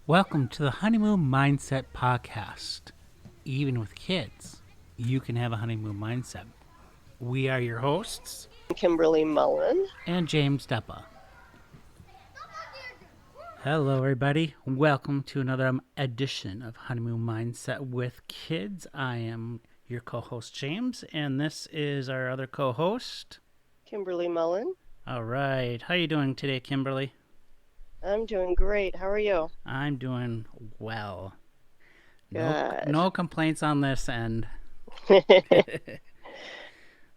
Welcome to the Honeymoon Mindset podcast. Even with kids, you can have a honeymoon mindset. We are your hosts, Kimberly Mullen. and James Deppa. Hello, everybody. Welcome to another edition of Honeymoon Mindset with Kids. I am your co-host, James, and this is our other co-host, Kimberly Mullen. All right. How are you doing today, Kimberly? I'm doing great. How are you? I'm doing well. No, Good. no complaints on this end. Good,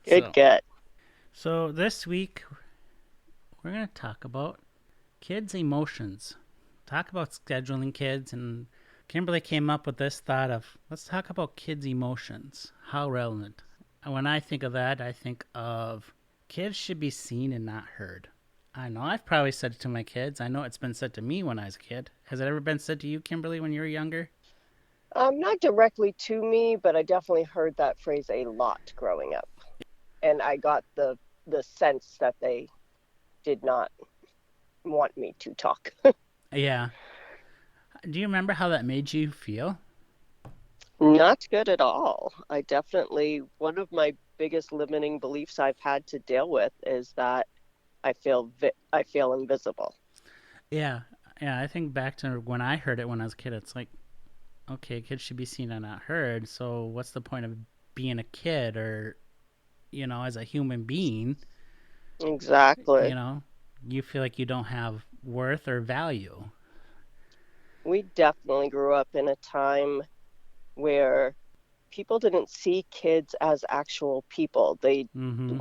So, good. so this week we're going to talk about kids' emotions. Talk about scheduling kids, and Kimberly came up with this thought of let's talk about kids' emotions. How relevant. And when I think of that, I think of kids should be seen and not heard. I know I've probably said it to my kids. I know it's been said to me when I was a kid. Has it ever been said to you, Kimberly, when you were younger? Not directly to me, but I definitely heard that phrase a lot growing up. And I got the sense that they did not want me to talk. Yeah. Do you remember how that made you feel? Not good at all. One of my biggest limiting beliefs I've had to deal with is that I feel invisible. Yeah. Yeah, I think back to when I heard it when I was a kid. It's like, okay, kids should be seen and not heard. So what's the point of being a kid or, as a human being, you Exactly. know, you feel like you don't have worth or value. We definitely grew up in a time where people didn't see kids as actual people. Mm-hmm.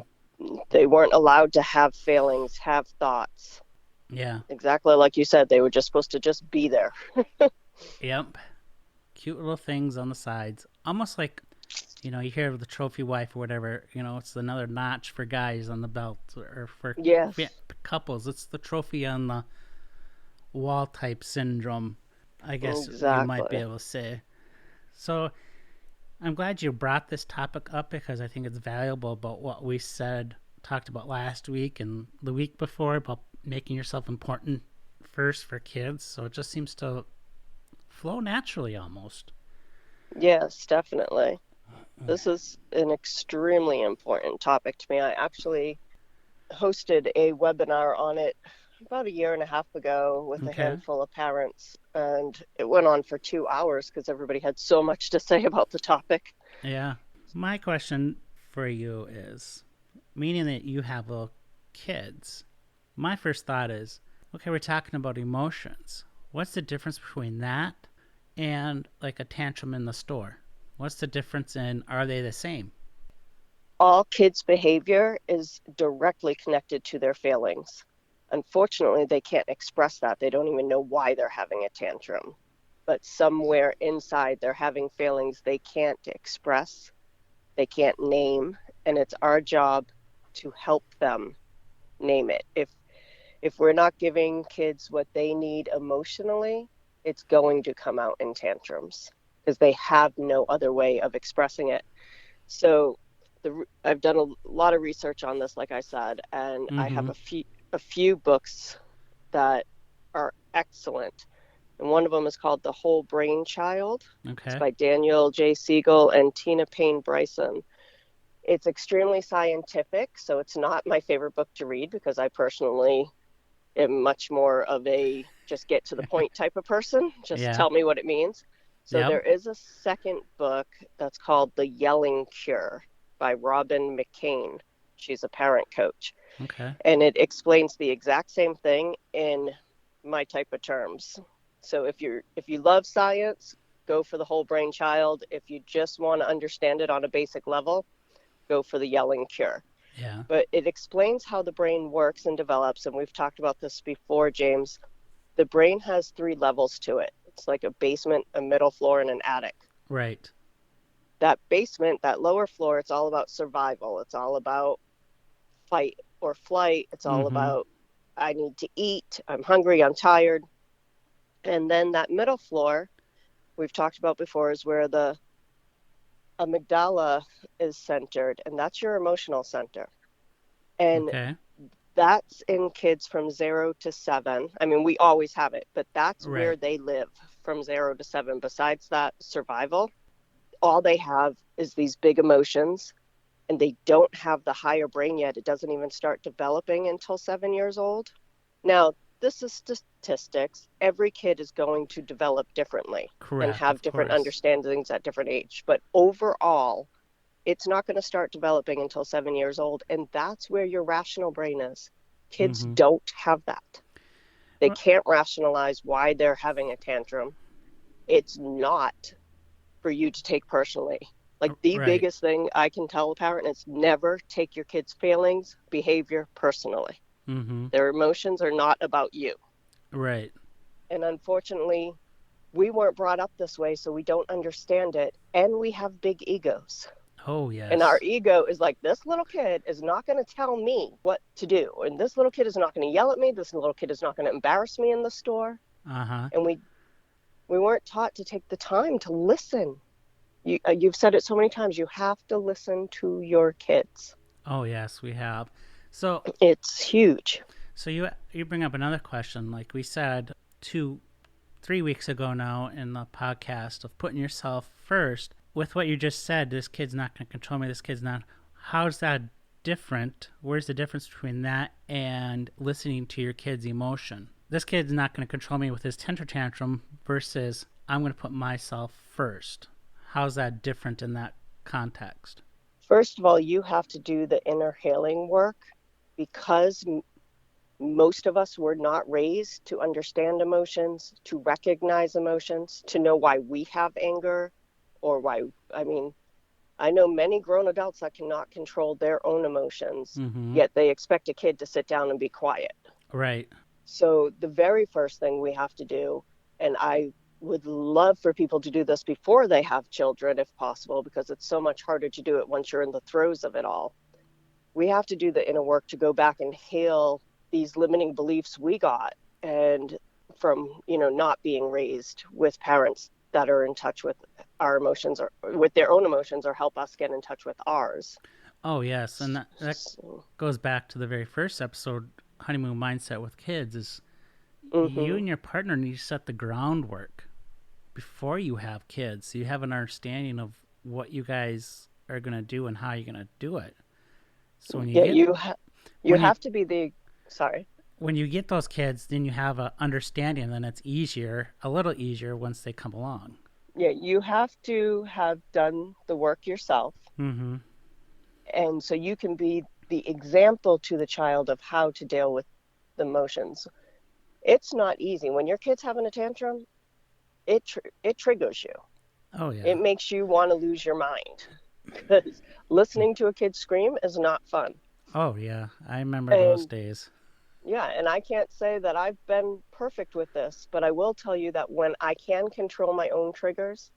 They weren't allowed to have feelings, have thoughts. Yeah. Exactly like you said, they were just supposed to just be there. Yep. Cute little things on the sides. Almost like, you hear of the trophy wife or whatever, it's another notch for guys on the belt or for Yes, couples. It's the trophy on the wall type syndrome, I guess you might be exactly. able to say. So I'm glad you brought this topic up because I think it's valuable about what we talked about last week and the week before about making yourself important first for kids. So it just seems to flow naturally almost. Yes, definitely. This is an extremely important topic to me. I actually hosted a webinar on it about a year and a half ago with a Okay. handful of parents, and it went on for 2 hours because everybody had so much to say about the topic. Yeah. My question for you is meaning that you have little kids. My first thought is okay, we're talking about emotions. What's the difference between that and like a tantrum in the store? What's the difference in are they the same? All kids' behavior is directly connected to their feelings. Unfortunately, they can't express that. They don't even know why they're having a tantrum. But somewhere inside, they're having feelings they can't express, they can't name, and it's our job to help them name it. If we're not giving kids what they need emotionally, it's going to come out in tantrums because they have no other way of expressing it. So I've done a lot of research on this, like I said, and I have Mm-hmm. a few books that are excellent. And one of them is called The Whole Brain Child. It's Okay. by Daniel J. Siegel and Tina Payne Bryson. It's extremely scientific, so it's not my favorite book to read because I personally am much more of a just get to the point type of person. Just Yeah. tell me what it means. So Yep. there is a second book that's called The Yelling Cure by Robbin McCane. She's a parent coach. Okay. And it explains the exact same thing in my type of terms. So if you love science, go for the whole brain child. If you just want to understand it on a basic level, go for the yelling cure. Yeah. But it explains how the brain works and develops. And we've talked about this before, James. The brain has three levels to it. It's like a basement, a middle floor, and an attic. Right. That basement, that lower floor, it's all about survival. It's all about fight or flight. It's all Mm-hmm. about, I need to eat. I'm hungry. I'm tired. And then that middle floor, we've talked about before, is where the amygdala is centered. And that's your emotional center. And Okay. That's in kids from 0 to 7. I mean, we always have it, but that's where Right. they live from 0 to 7. Besides that, survival, all they have is these big emotions, and they don't have the higher brain yet. It doesn't even start developing until 7 years old. Now, this is statistics. Every kid is going to develop differently and Correct, have of different course. understandings at different age. But overall, it's not going to start developing until 7 years old. And that's where your rational brain is. Kids Mm-hmm. don't have that. They Well, can't rationalize why they're having a tantrum. It's not for you to take personally. Like the right. biggest thing I can tell a parent is never take your kids' feelings, behavior personally. Mm-hmm. Their emotions are not about you. Right. And unfortunately, we weren't brought up this way, so we don't understand it. And we have big egos. Oh, And our yes. ego is like, this little kid is not going to tell me what to do. And this little kid is not going to yell at me. This little kid is not going to embarrass me in the store. Uh-huh. And we weren't taught to take the time to listen. You've said it so many times. You have to listen to your kids. Oh, yes, we have. So, It's huge. so you bring up another question, like we said 3 weeks ago now in the podcast of putting yourself first. With what you just said, this kid's not going to control me. This kid's not. How's that different? Where's the difference between that and listening to your kid's emotion? This kid's not going to control me with his temper tantrum versus I'm going to put myself first. How's that different in that context? First of all, you have to do the inner healing work because most of us were not raised to understand emotions, to recognize emotions, to know why we have anger or why, I mean, I know many grown adults that cannot control their own emotions, Mm-hmm. yet they expect a kid to sit down and be quiet. Right. So the very first thing we have to do, and I would love for people to do this before they have children if possible, because it's so much harder to do it once you're in the throes of it all. We have to do the inner work to go back and heal these limiting beliefs we got and from, not being raised with parents that are in touch with our emotions or with their own emotions or help us get in touch with ours. Oh, yes. And that So, goes back to the very first episode, Honeymoon Mindset with Kids, is you mm-hmm. and your partner need to set the groundwork before you have kids. So you have an understanding of what you guys are going to do and how you're going to do it. So Yeah, you when you have to be the sorry. when you get those kids, then you have a understanding, then it's easier, a little easier once they come along. Yeah, you have to have done the work yourself. Mm-hmm. And so you can be the example to the child of how to deal with the emotions. It's not easy. When your kid's having a tantrum, it triggers you. Oh, yeah. It makes you want to lose your mind because listening to a kid scream is not fun. Oh, yeah. I remember those And days. yeah, and I can't say that I've been perfect with this, but I will tell you that when I can control my own triggers,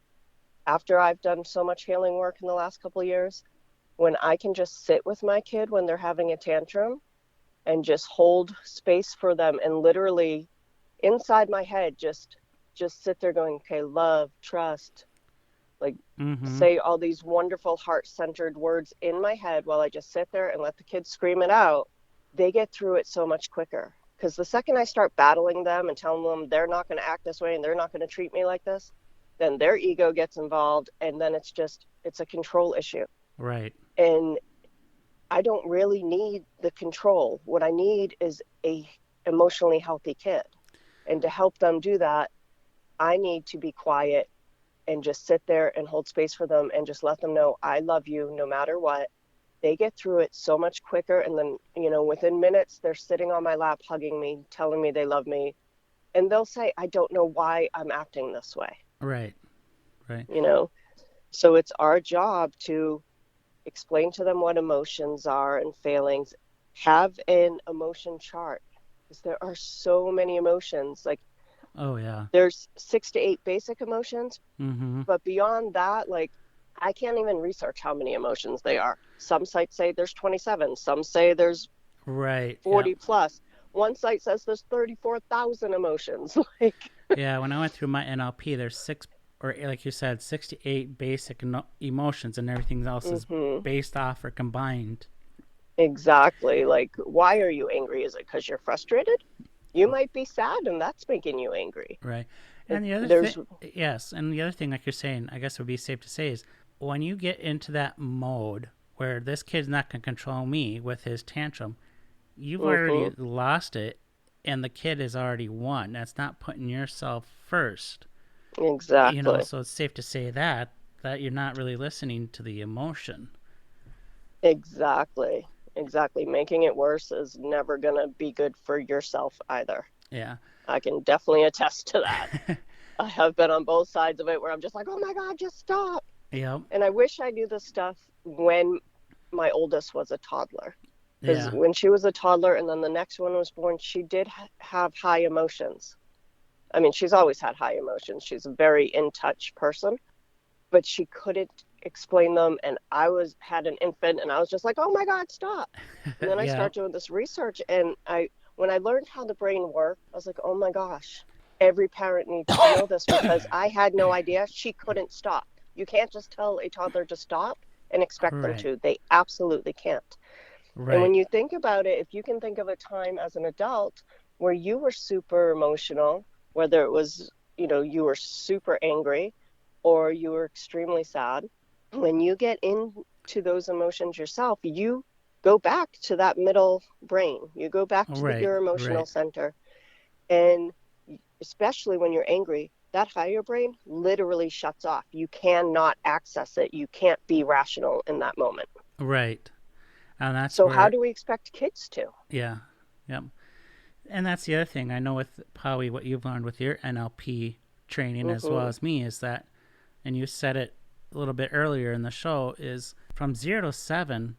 after I've done so much healing work in the last couple of years, when I can just sit with my kid when they're having a tantrum and just hold space for them and literally inside my head just sit there going, okay, love, trust, like Mm-hmm. say all these wonderful heart-centered words in my head while I just sit there and let the kids scream it out, they get through it so much quicker. Because the second I start battling them and telling them they're not going to act this way and they're not going to treat me like this, then their ego gets involved and then it's a control issue. Right. And I don't really need the control. What I need is a emotionally healthy kid. And to help them do that, I need to be quiet and just sit there and hold space for them and just let them know I love you no matter what. They get through it so much quicker. And then, within minutes, they're sitting on my lap, hugging me, telling me they love me. And they'll say, I don't know why I'm acting this way. Right. Right. You know, so it's our job to explain to them what emotions are and feelings. Have an emotion chart because there are so many emotions. Like Oh, yeah. there's 6 to 8 basic emotions, Mm-hmm. but beyond that, like I can't even research how many emotions they are. Some sites say there's 27, some say there's Right. Yeah. 40 plus. One site says there's 34,000 emotions. Like, Yeah. When I went through my NLP, there's six, or like you said, 68 basic emotions, and everything else is mm-hmm. based off or combined Exactly. Like, why are you angry? Is it because you're frustrated? You might be sad and that's making you angry. Right. And the other thing, There's, yes, and the other thing, like you're saying, I guess it would be safe to say is when you get into that mode where this kid's not going to control me with his tantrum, you've already mm-hmm, lost it, and the kid has already won. That's not putting yourself first, exactly. So it's safe to say that you're not really listening to the emotion. Exactly. Exactly. Making it worse is never going to be good for yourself either. Yeah. I can definitely attest to that. I have been on both sides of it where I'm just like, oh my God, just stop. Yep. And I wish I knew this stuff when my oldest was a toddler. Because Yeah. when she was a toddler and then the next one was born, she did have high emotions. I mean, she's always had high emotions. She's a very in touch person, but she couldn't explain them. And had an infant and I was just like, oh my God, stop. And then I Yeah. started doing this research and when I learned how the brain worked, I was like, oh my gosh, every parent needs to know this because I had no idea she couldn't stop. You can't just tell a toddler to stop and expect them Right. to. They absolutely can't. And when Right. you think about it, if you can think of a time as an adult where you were super emotional, whether it was, you were super angry or you were extremely sad, when you get into those emotions yourself, you go back to that middle brain. You go back to Right. your emotional Right. center. And especially when you're angry, that higher brain literally shuts off. You cannot access it. You can't be rational in that moment. Right. And that's So, how where, do we expect kids to? yeah. Yep. And that's the other thing I know with probably what you've learned with your NLP training as well Mm-hmm. as me is that, and you said it a little bit earlier in the show, is from 0 to 7,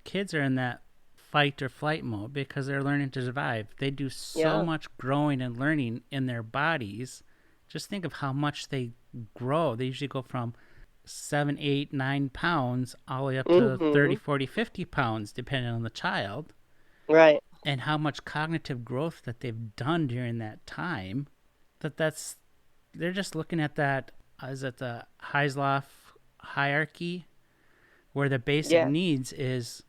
kids are in that fight or flight mode because they're learning to survive. They do so Yeah. much growing and learning in their bodies. Just think of how much they grow. They usually go from 7, 8, 9 pounds all the way up to Mm-hmm. 30, 40, 50 pounds, depending on the child, Right. and how much cognitive growth that they've done during that time. That's they're just looking at that as at the Heisloff hierarchy, where the basic Yeah. needs is,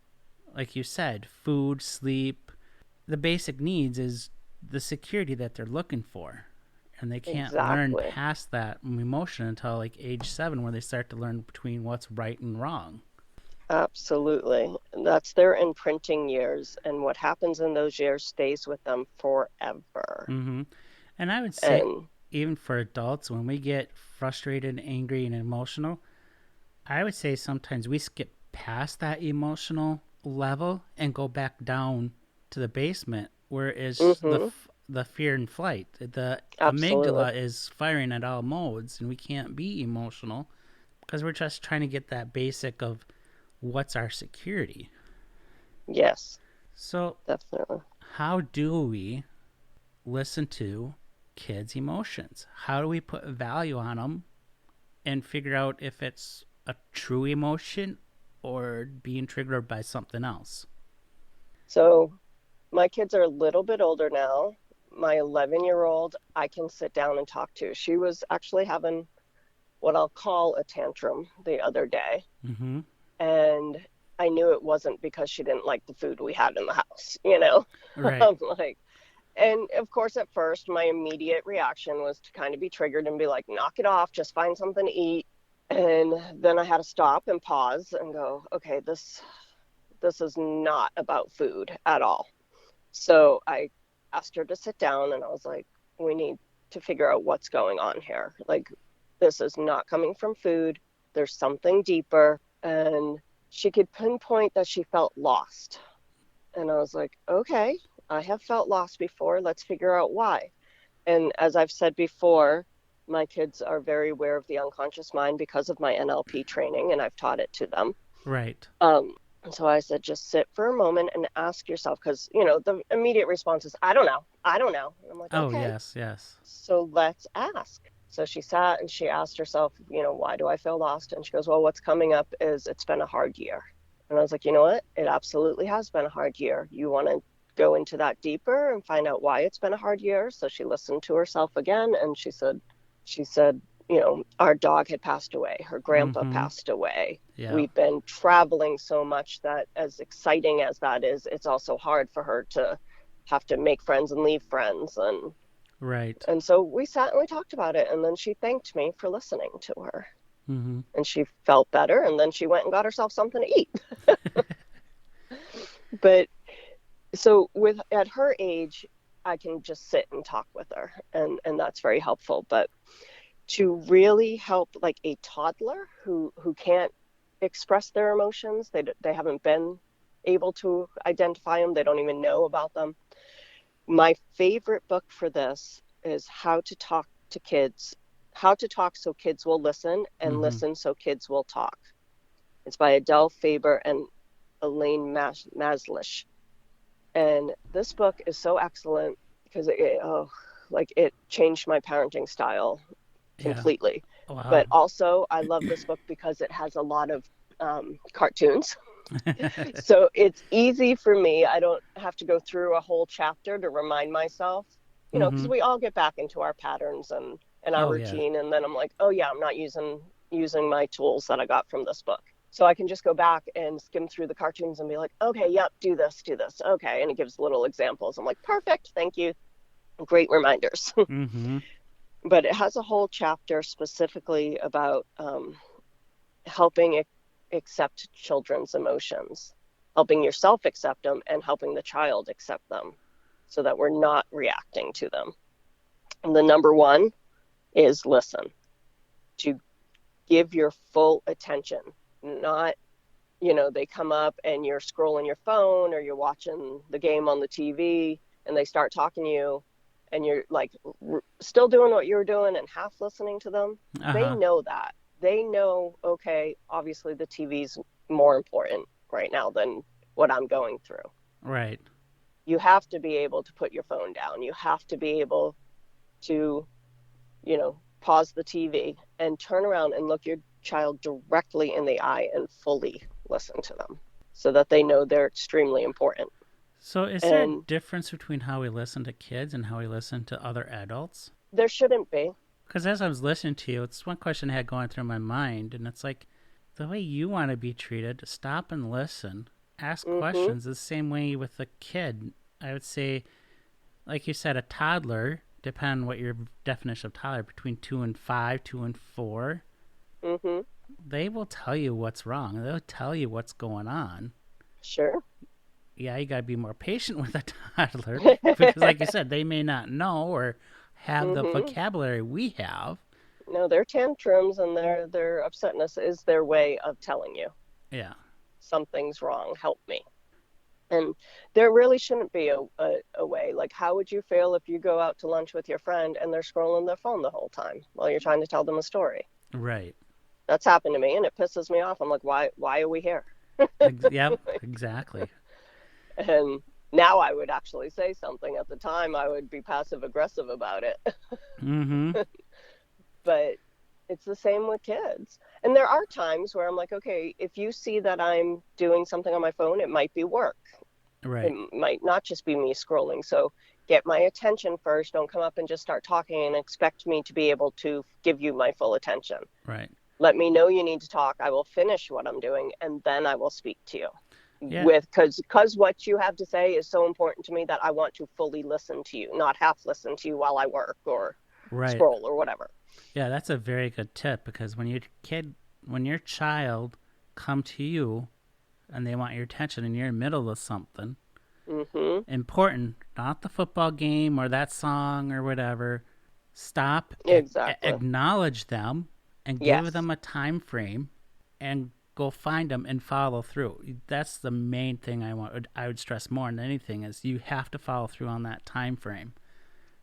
like you said, food, sleep. The basic needs is the security that they're looking for. And they can't learn Exactly. past that emotion until like age 7, where they start to learn between what's right and wrong. Absolutely. That's their imprinting years, and what happens in those years stays with them forever. hmm And I would say, And even for adults, when we get frustrated, angry, and emotional, I would say sometimes we skip past that emotional level and go back down to the basement where is mm-hmm. the fear and flight. The Absolutely. amygdala is firing at all modes, and we can't be emotional because we're just trying to get that basic of what's our security. Yes, So, definitely. how do we listen to kids' emotions? How do we put value on them and figure out if it's a true emotion or being triggered by something else? So my kids are a little bit older now. My 11-year-old, I can sit down and talk to. She was actually having what I'll call a tantrum the other day. Mm-hmm. And I knew it wasn't because she didn't like the food we had in the house. Right. I'm like, and of course, at first, my immediate reaction was to kind of be triggered and be like, knock it off, just find something to eat. And then I had to stop and pause and go, okay, this is not about food at all. So I asked her to sit down and I was like, we need to figure out what's going on here. Like, this is not coming from food. There's something deeper. And she could pinpoint that she felt lost. And I was like, okay, I have felt lost before. Let's figure out why. And as I've said before, my kids are very aware of the unconscious mind because of my NLP training, and I've taught it to them. Right. Um, and so I said, just sit for a moment and ask yourself, because, the immediate response is, I don't know. I don't know. And I'm like, Oh, okay, yes, yes. so let's ask. So she sat and she asked herself, why do I feel lost? And she goes, well, what's coming up is it's been a hard year. And I was like, you know what? It absolutely has been a hard year. You want to go into that deeper and find out why it's been a hard year? So she listened to herself again and she said, our dog had passed away, her grandpa Mm-hmm. passed away. Yeah. We've been traveling so much that, as exciting as that is, it's also hard for her to have to make friends and leave friends. Right. And so we sat and we talked about it, and then she thanked me for listening to her. Mm-hmm. And she felt better, and then she went and got herself something to eat. But so at her age, I can just sit and talk with her, and that's very helpful. But to really help like a toddler who can't express their emotions, they haven't been able to identify them, they don't even know about them. My favorite book for this is How to Talk to Kids, How to Talk So Kids Will Listen, and Mm-hmm. Listen So Kids Will Talk. It's by Adele, Fabre, and Elaine Mazlish. And this book is so excellent because it changed my parenting style Yeah. completely. Wow. But also, I love this book because it has a lot of cartoons. So it's easy for me. I don't have to go through a whole chapter to remind myself, because Mm-hmm. we all get back into our patterns and our Oh yeah. routine. And then I'm like, oh, yeah, I'm not using my tools that I got from this book. So I can just go back and skim through the cartoons and be like, okay, yep, do this, do this. Okay. And it gives little examples. I'm like, perfect. Thank you. Great reminders. Mm-hmm. But it has a whole chapter specifically about helping accept children's emotions, helping yourself accept them, and helping the child accept them so that we're not reacting to them. And the number one is listen, to give your full attention, not, they come up and you're scrolling your phone or you're watching the game on the TV and they start talking to you and you're like still doing what you're doing and half listening to them. They Uh-huh. know that. They know, okay, obviously the TV's more important right now than what I'm going through. Right. You have to be able to put your phone down. You have to be able to, pause the TV and turn around and look your child directly in the eye and fully listen to them so that they know they're extremely important. So is there a And difference between how we listen to kids and how we listen to other adults? there shouldn't be. Because as I was listening to you, it's one question I had going through my mind, and it's like the way you want to be treated, stop and listen, ask Mm-hmm. questions the same way with a kid. I would say, like you said, a toddler, depending on what your definition of toddler, between 2 and 5, 2 and 4, Mm-hmm. they will tell you what's wrong. They'll tell you what's going on. Sure. Yeah, you got to be more patient with a toddler because, like you said, they may not know or have the Mm-hmm. vocabulary we have. No, their tantrums and their upsetness is their way of telling you Yeah. something's wrong. Help me. And there really shouldn't be a way. Like, how would you feel if you go out to lunch with your friend and they're scrolling their phone the whole time while you're trying to tell them a story? Right. That's happened to me, and it pisses me off. I'm like, why are we here? Yep. Exactly. And now I would actually say something. At the time, I would be passive aggressive about it. Mm-hmm. But it's the same with kids. And there are times where I'm like, okay, if you see that I'm doing something on my phone, it might be work. It Right. might not just be me scrolling. So get my attention first. Don't come up and just start talking and expect me to be able to give you my full attention. Right. Let me know you need to talk. I will finish what I'm doing and then I will speak to you. Yeah. Because what you have to say is so important to me that I want to fully listen to you, not half listen to you while I work or Right. scroll or whatever. Yeah, that's a very good tip because when your child come to you and they want your attention and you're in the middle of something Mm-hmm. important, not the football game or that song or whatever, stop, Exactly. acknowledge them, and give Yes, them a time frame, and go find them and follow through. That's the main thing I would stress more than anything is you have to follow through on that time frame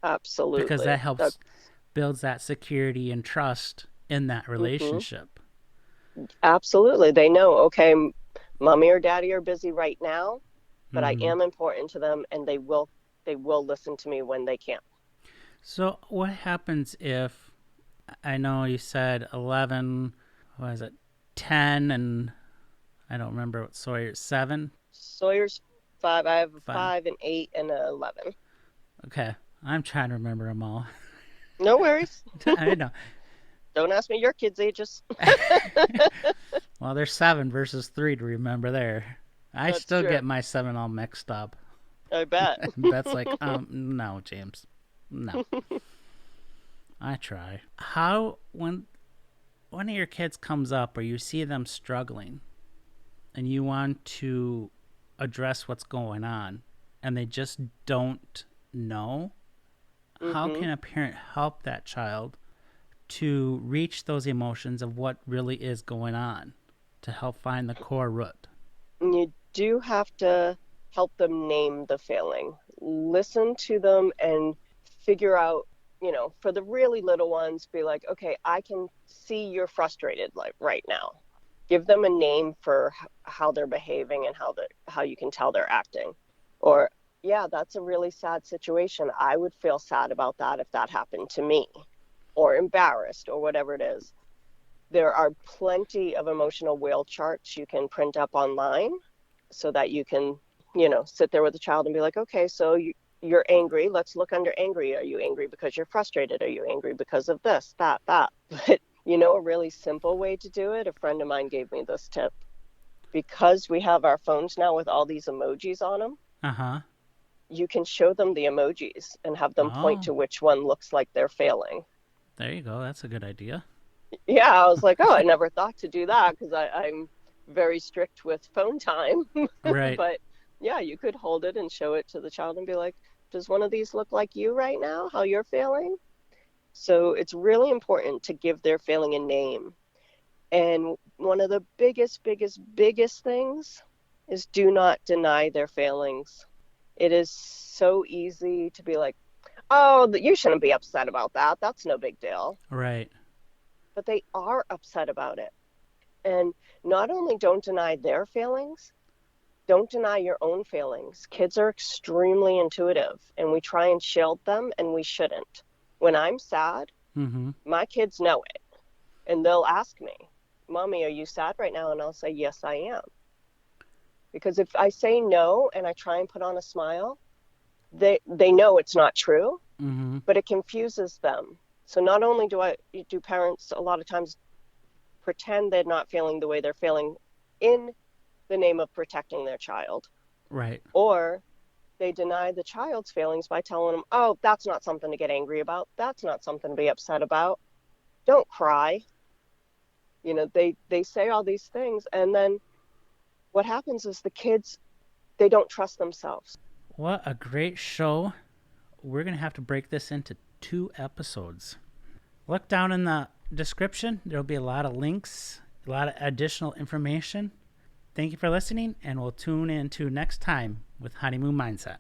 because that absolutely. helps builds that security and trust in that Mm-hmm. relationship. Absolutely. They know, okay, mommy or daddy are busy right now, but I Hmm. am important to them and they will listen to me when they can. So what happens if I know you said 11, what is it, 10, and I don't remember what Sawyer, 7? Sawyer's 5. I have a 5. 5, an 8, and an 11. Okay. I'm trying to remember them all. No worries. I know. Don't ask me your kids' ages. Well, there's 7 versus 3 to remember there. I That's still true. get my 7 all mixed up. I bet. Beth's like, no, James. No. I try. How, when one of your kids comes up or you see them struggling and you want to address what's going on and they just don't know, how Hmm. can a parent help that child to reach those emotions of what really is going on to help find the core root? You do have to help them name the failing. Listen to them and figure out, for the really little ones, be like, okay, I can see you're frustrated like right now. Give them a name for how they're behaving and how you can tell they're acting. Or, yeah, that's a really sad situation. I would feel sad about that if that happened to me, or embarrassed, or whatever it is. There are plenty of emotional wheel charts you can print up online so that you can, sit there with the child and be like, okay, so you're angry. Let's look under angry. Are you angry because you're frustrated? Are you angry because of this, that, that? But, a really simple way to do it, a friend of mine gave me this tip. Because we have our phones now with all these emojis on them, Uh-huh. you can show them the emojis and have them point Oh, to which one looks like they're failing. there you go. That's a good idea. Yeah, I was like, oh, I never thought to do that because I'm very strict with phone time. Right. But yeah, you could hold it and show it to the child and be like, does one of these look like you right now? How you're feeling? So it's really important to give their feeling a name. And one of the biggest, biggest, biggest things is do not deny their failings. It is so easy to be like, oh, you shouldn't be upset about that. That's no big deal. Right. But they are upset about it. And not only don't deny their feelings, don't deny your own feelings. Kids are extremely intuitive, and we try and shield them, and we shouldn't. When I'm sad, Mm-hmm. my kids know it, and they'll ask me, Mommy, are you sad right now? And I'll say, yes, I am. Because if I say no and I try and put on a smile, they know it's not true, Mm-hmm. but it confuses them. So not only do parents a lot of times pretend they're not feeling the way they're feeling in the name of protecting their child, Right. or they deny the child's feelings by telling them, oh, that's not something to get angry about. That's not something to be upset about. Don't cry. They say all these things. And then what happens is the kids, they don't trust themselves. What a great show. We're going to have to break this into 2 episodes. Look down in the description. There'll be a lot of links, a lot of additional information. Thank you for listening, and we'll tune in to next time with Honeymoon Mindset.